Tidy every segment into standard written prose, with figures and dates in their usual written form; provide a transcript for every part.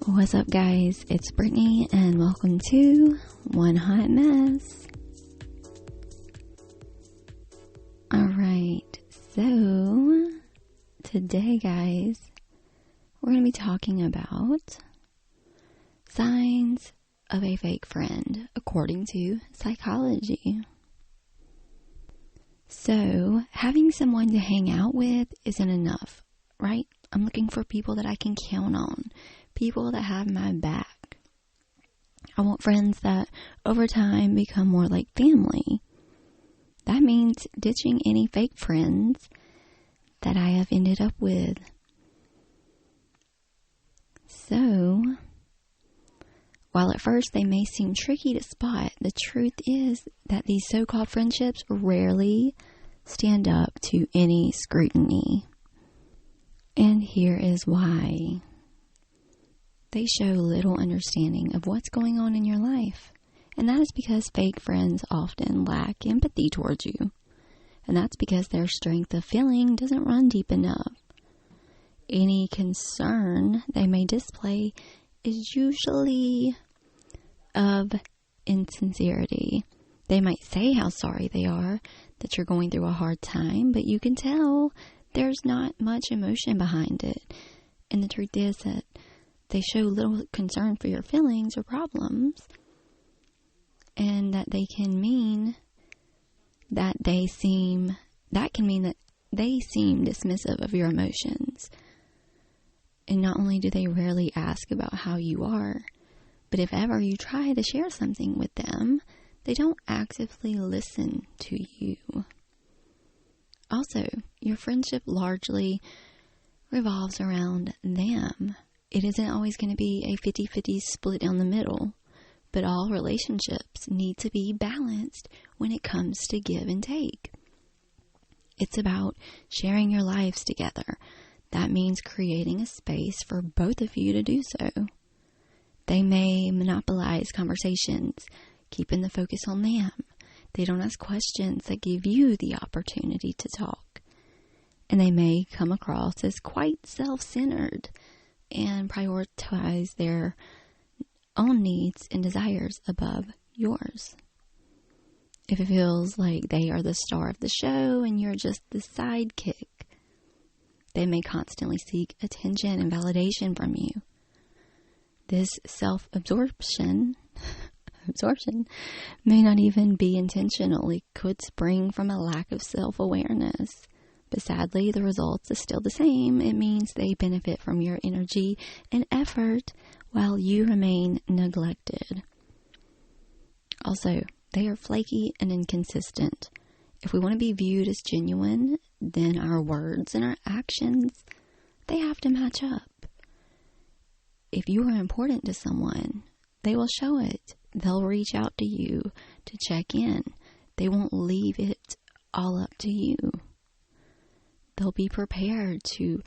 What's up, guys? It's Brittany, and welcome to One Hot Mess. Alright, so today, guys, we're going to be talking about signs of a fake friend according to psychology. So, having someone to hang out with isn't enough, right? I'm looking for people that I can count on. People that have my back. I want friends that over time become more like family. That means ditching any fake friends that I have ended up with. So, while at first they may seem tricky to spot, the truth is that these so-called friendships rarely stand up to any scrutiny. And here is why. They show little understanding of what's going on in your life. And that is because fake friends often lack empathy towards you. And that's because their strength of feeling doesn't run deep enough. Any concern they may display is usually of insincerity. They might say how sorry they are, that you're going through a hard time, but you can tell there's not much emotion behind it. And the truth is that they show little concern for your feelings or problems, and that they can mean that they seem dismissive of your emotions. And not only do they rarely ask about how you are, but if ever you try to share something with them, they don't actively listen to you. Also, your friendship largely revolves around them. It isn't always going to be a 50-50 split down the middle, but all relationships need to be balanced when it comes to give and take. It's about sharing your lives together. That means creating a space for both of you to do so. They may monopolize conversations, keeping the focus on them. They don't ask questions that give you the opportunity to talk. And they may come across as quite self-centered and prioritize their own needs and desires above yours. If it feels like they are the star of the show and you're just the sidekick, they may constantly seek attention and validation from you. This self-absorption may not even be intentional. It could spring from a lack of self-awareness. But sadly, the results are still the same. It means they benefit from your energy and effort while you remain neglected. Also, they are flaky and inconsistent. If we want to be viewed as genuine, then our words and our actions, they have to match up. If you are important to someone, they will show it. They'll reach out to you to check in. They won't leave it all up to you. They'll be prepared to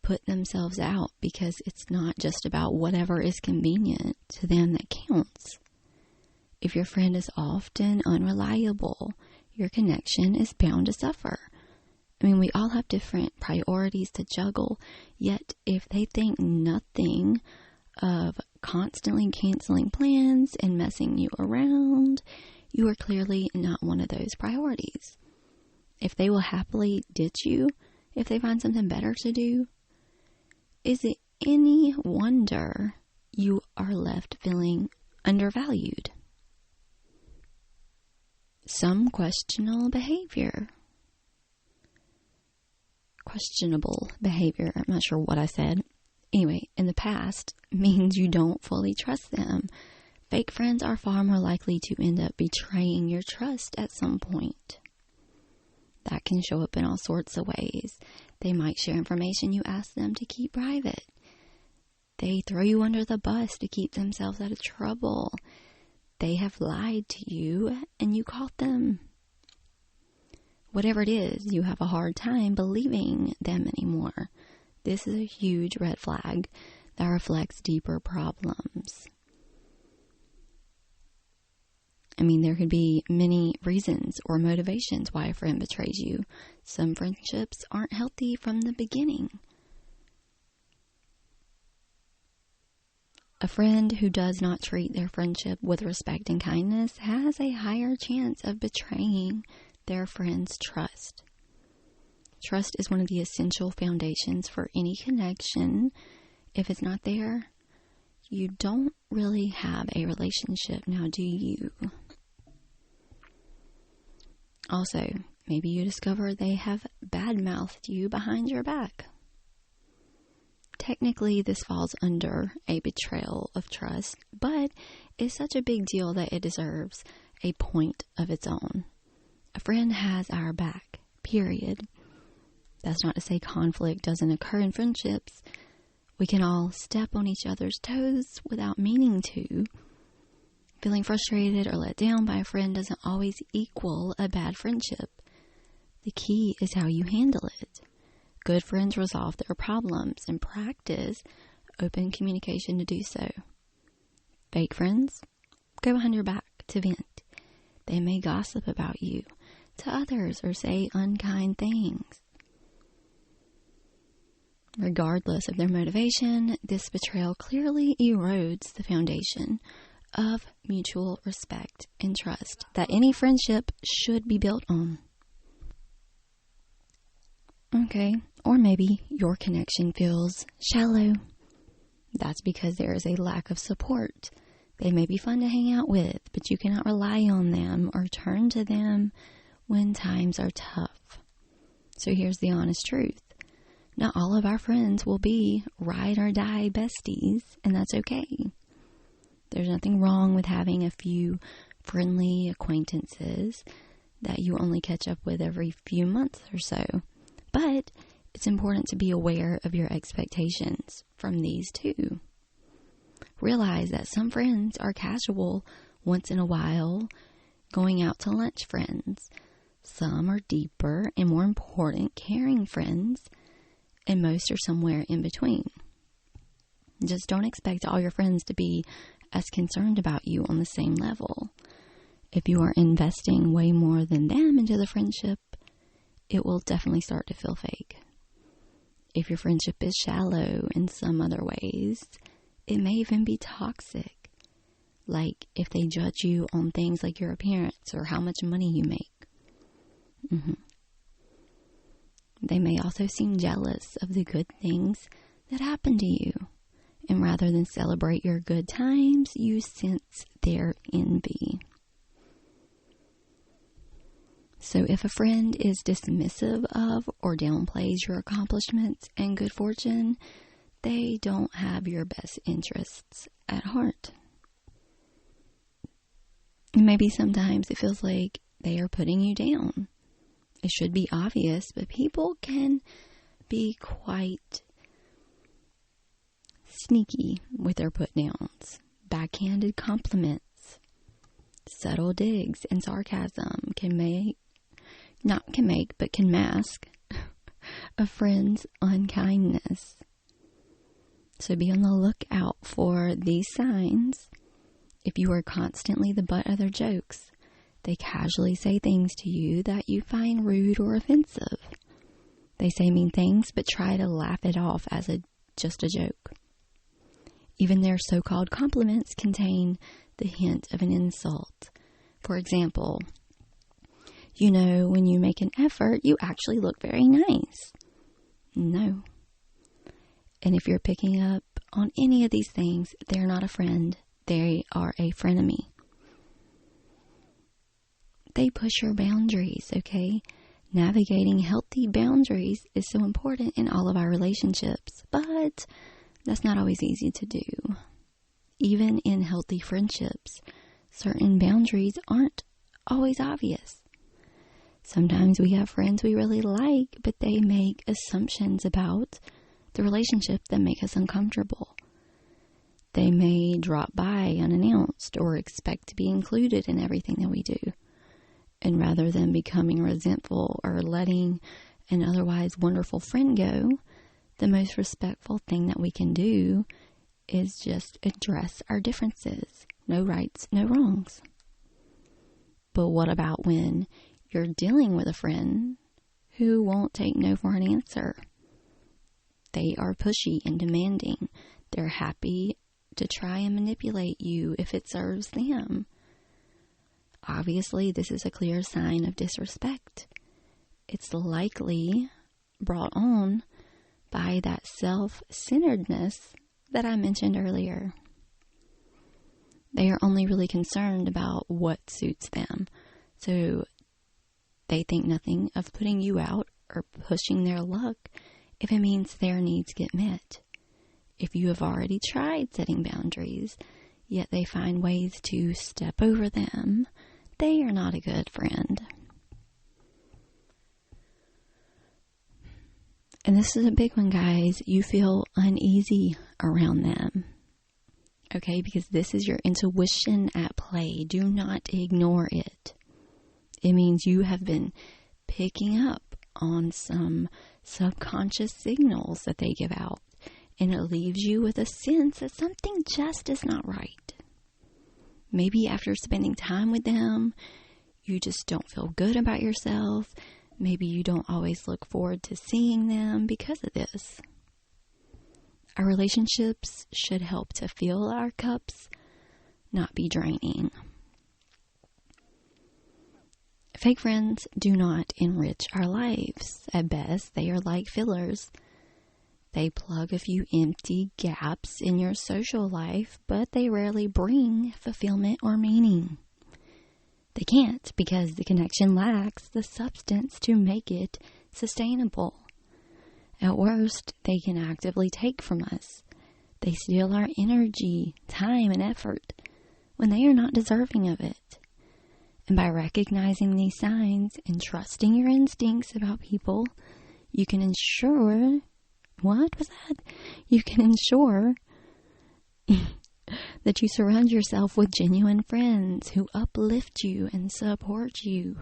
put themselves out because it's not just about whatever is convenient to them that counts. If your friend is often unreliable, your connection is bound to suffer. I mean, we all have different priorities to juggle, yet if they think nothing of constantly canceling plans and messing you around, you are clearly not one of those priorities. If they will happily ditch you, if they find something better to do, is it any wonder you are left feeling undervalued? Some questionable behavior. I'm not sure what I said. Anyway, in the past means you don't fully trust them. Fake friends are far more likely to end up betraying your trust at some point. That can show up in all sorts of ways. They might share information you ask them to keep private. They throw you under the bus to keep themselves out of trouble. They have lied to you and you caught them. Whatever it is, you have a hard time believing them anymore. This is a huge red flag that reflects deeper problems. I mean, there could be many reasons or motivations why a friend betrays you. Some friendships aren't healthy from the beginning. A friend who does not treat their friendship with respect and kindness has a higher chance of betraying their friend's trust. Trust is one of the essential foundations for any connection. If it's not there, you don't really have a relationship, now do you? Also, maybe you discover they have bad-mouthed you behind your back. Technically, this falls under a betrayal of trust, but it's such a big deal that it deserves a point of its own. A friend has our back, period. That's not to say conflict doesn't occur in friendships. We can all step on each other's toes without meaning to. Feeling frustrated or let down by a friend doesn't always equal a bad friendship. The key is how you handle it. Good friends resolve their problems and practice open communication to do so. Fake friends go behind your back to vent. They may gossip about you to others or say unkind things. Regardless of their motivation, this betrayal clearly erodes the foundation of mutual respect and trust that any friendship should be built on. Okay, or maybe your connection feels shallow. That's because there is a lack of support. They may be fun to hang out with, but you cannot rely on them or turn to them when times are tough. So here's the honest truth. Not all of our friends will be ride or die besties, and that's okay. There's nothing wrong with having a few friendly acquaintances that you only catch up with every few months or so. But it's important to be aware of your expectations from these two. Realize that some friends are casual, once in a while, going out to lunch friends. Some are deeper and more important, caring friends, and most are somewhere in between. Just don't expect all your friends to be as concerned about you on the same level. If you are investing way more than them into the friendship, it will definitely start to feel fake. If your friendship is shallow in some other ways, it may even be toxic. Like if they judge you on things like your appearance or how much money you make. They may also seem jealous of the good things that happen to you. And rather than celebrate your good times, you sense their envy. So if a friend is dismissive of or downplays your accomplishments and good fortune, they don't have your best interests at heart. Maybe sometimes it feels like they are putting you down. It should be obvious, but people can be quite sneaky with their put-downs. Backhanded compliments, subtle digs, and sarcasm can mask a friend's unkindness. So be on the lookout for these signs. If you are constantly the butt of their jokes, they casually say things to you that you find rude or offensive. They say mean things but try to laugh it off as just a joke. Even their so-called compliments contain the hint of an insult. For example, when you make an effort, you actually look very nice. No. And if you're picking up on any of these things, they're not a friend. They are a frenemy. They push your boundaries, okay? Navigating healthy boundaries is so important in all of our relationships, but that's not always easy to do. Even in healthy friendships, certain boundaries aren't always obvious. Sometimes we have friends we really like, but they make assumptions about the relationship that make us uncomfortable. They may drop by unannounced or expect to be included in everything that we do. And rather than becoming resentful or letting an otherwise wonderful friend go, the most respectful thing that we can do is just address our differences. No rights, no wrongs. But what about when you're dealing with a friend who won't take no for an answer? They are pushy and demanding. They're happy to try and manipulate you if it serves them. Obviously, this is a clear sign of disrespect. It's likely brought on by that self-centeredness that I mentioned earlier. They are only really concerned about what suits them. So they think nothing of putting you out or pushing their luck if it means their needs get met. If you have already tried setting boundaries, yet they find ways to step over them, they are not a good friend. And this is a big one, guys. You feel uneasy around them. Okay, because this is your intuition at play. Do not ignore it. It means you have been picking up on some subconscious signals that they give out. And it leaves you with a sense that something just is not right. Maybe after spending time with them, you just don't feel good about yourself. Maybe you don't always look forward to seeing them because of this. Our relationships should help to fill our cups, not be draining. Fake friends do not enrich our lives. At best, they are like fillers. They plug a few empty gaps in your social life, but they rarely bring fulfillment or meaning. They can't because the connection lacks the substance to make it sustainable. At worst, they can actively take from us. They steal our energy, time, and effort when they are not deserving of it. And by recognizing these signs and trusting your instincts about people, you can ensure... What was that? You can ensure that you surround yourself with genuine friends who uplift you and support you.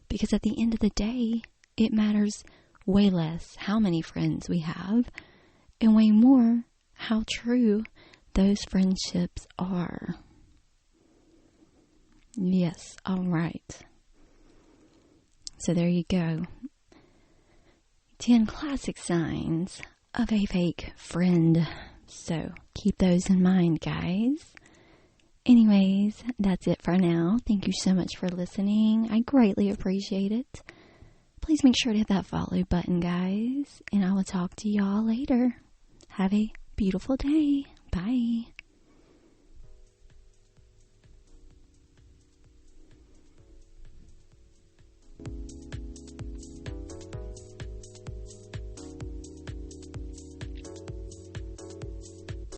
Because at the end of the day, it matters way less how many friends we have, and way more how true those friendships are. Yes, all right. So there you go. 10 classic signs of a fake friend. So keep those in mind, guys. Anyways, that's it for now. Thank you so much for listening. I greatly appreciate it. Please make sure to hit that follow button, guys. And I will talk to y'all later. Have a beautiful day. Bye.